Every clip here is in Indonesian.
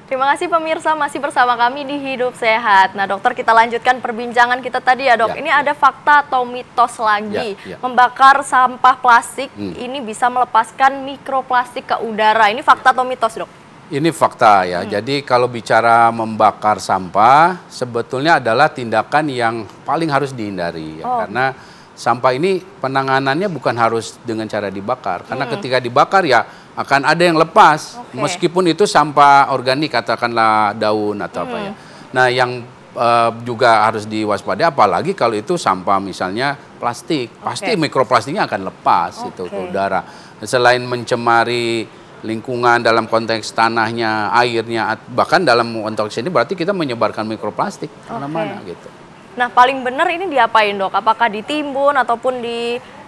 Terima kasih pemirsa, masih bersama kami di Hidup Sehat. Nah dokter, kita lanjutkan perbincangan kita tadi ya dok. Ini ada fakta atau mitos lagi. Membakar sampah plastik ini bisa melepaskan mikroplastik ke udara. Ini fakta atau mitos dok? Ini fakta ya. Jadi kalau bicara membakar sampah, sebetulnya adalah tindakan yang paling harus dihindari. Ya. Karena sampah ini penanganannya bukan harus dengan cara dibakar. Karena ketika dibakar ya akan ada yang lepas, meskipun itu sampah organik, katakanlah daun atau apa ya. Nah, yang juga harus diwaspadai, apalagi kalau itu sampah misalnya plastik, pasti mikroplastiknya akan lepas itu ke udara. Selain mencemari lingkungan dalam konteks tanahnya, airnya, bahkan dalam konteks ini berarti kita menyebarkan mikroplastik mana-mana gitu. Nah, paling benar ini diapain dok? Apakah ditimbun ataupun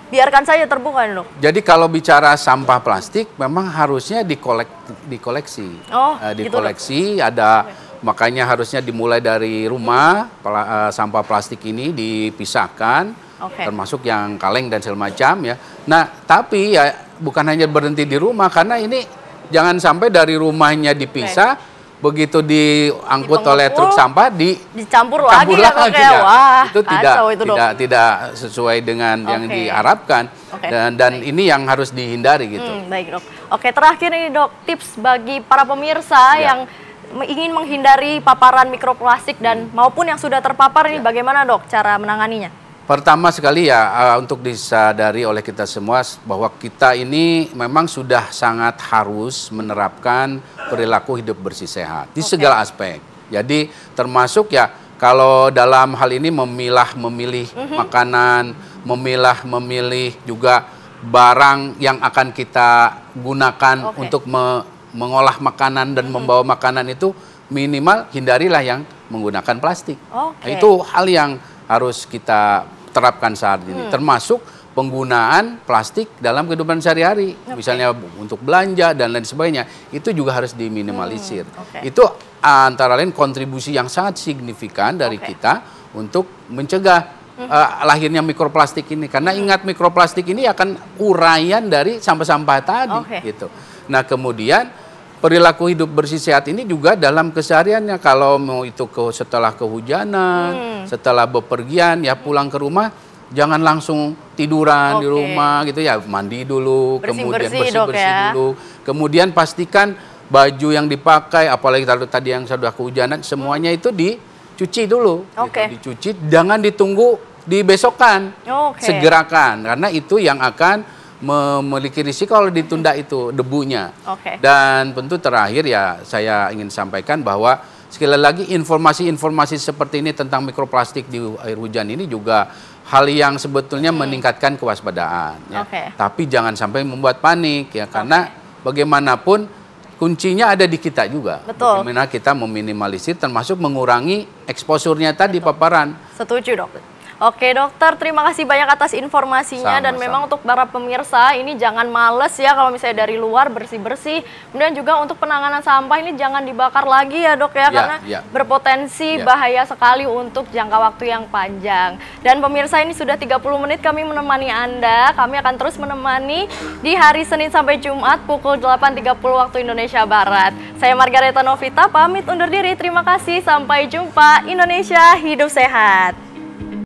biarkan saja terbuka dok? Jadi kalau bicara sampah plastik memang harusnya dikoleksi. Dikoleksi gitu, ada makanya harusnya dimulai dari rumah sampah plastik ini dipisahkan, termasuk yang kaleng dan segala macam ya. Nah, tapi ya bukan hanya berhenti di rumah, karena ini jangan sampai dari rumahnya dipisah. Begitu diangkut oleh truk sampah dicampur lagi ya. Wah, itu tidak sesuai dengan yang diharapkan dan ini yang harus dihindari gitu. Baik dok. Oke, terakhir ini dok, tips bagi para pemirsa yang ingin menghindari paparan mikroplastik dan maupun yang sudah terpapar ini bagaimana dok cara menanganinya? Pertama sekali ya untuk disadari oleh kita semua bahwa kita ini memang sudah sangat harus menerapkan perilaku hidup bersih sehat di segala aspek. Jadi termasuk ya kalau dalam hal ini memilih makanan, memilih juga barang yang akan kita gunakan untuk mengolah makanan dan membawa makanan itu minimal hindarilah yang menggunakan plastik. Nah, itu hal yang harus kita terapkan saat ini, termasuk penggunaan plastik dalam kehidupan sehari-hari, misalnya untuk belanja dan lain sebagainya, itu juga harus diminimalisir. Itu antara lain kontribusi yang sangat signifikan dari kita untuk mencegah lahirnya mikroplastik ini, karena ingat mikroplastik ini akan uraian dari sampah-sampah tadi, gitu. Nah kemudian perilaku hidup bersih sehat ini juga dalam kesehariannya, kalau mau itu setelah kehujanan, setelah bepergian ya pulang ke rumah jangan langsung tiduran di rumah gitu ya, mandi dulu, kemudian bersih-bersih dulu, kemudian pastikan baju yang dipakai, apalagi kalau tadi yang sudah kehujanan, semuanya itu dicuci dulu, gitu, dicuci, jangan ditunggu dibesokan, segerakan, karena itu yang akan memiliki risiko kalau ditunda itu debunya. Dan tentu terakhir ya saya ingin sampaikan bahwa sekali lagi informasi-informasi seperti ini tentang mikroplastik di air hujan ini juga hal yang sebetulnya meningkatkan kewaspadaan. Ya. Tapi jangan sampai membuat panik ya, karena bagaimanapun kuncinya ada di kita juga. Bagaimana kita meminimalisir termasuk mengurangi eksposurnya tadi paparan. Setuju dok. Oke dokter, terima kasih banyak atas informasinya. Dan memang untuk para pemirsa ini jangan males ya kalau misalnya dari luar bersih-bersih. Kemudian juga untuk penanganan sampah ini jangan dibakar lagi ya dok ya, karena berpotensi bahaya sekali untuk jangka waktu yang panjang. Dan pemirsa, ini sudah 30 menit kami menemani Anda. Kami akan terus menemani di hari Senin sampai Jumat pukul 8.30 waktu Indonesia Barat. Saya Margareta Novita pamit undur diri, terima kasih, sampai jumpa. Indonesia hidup sehat.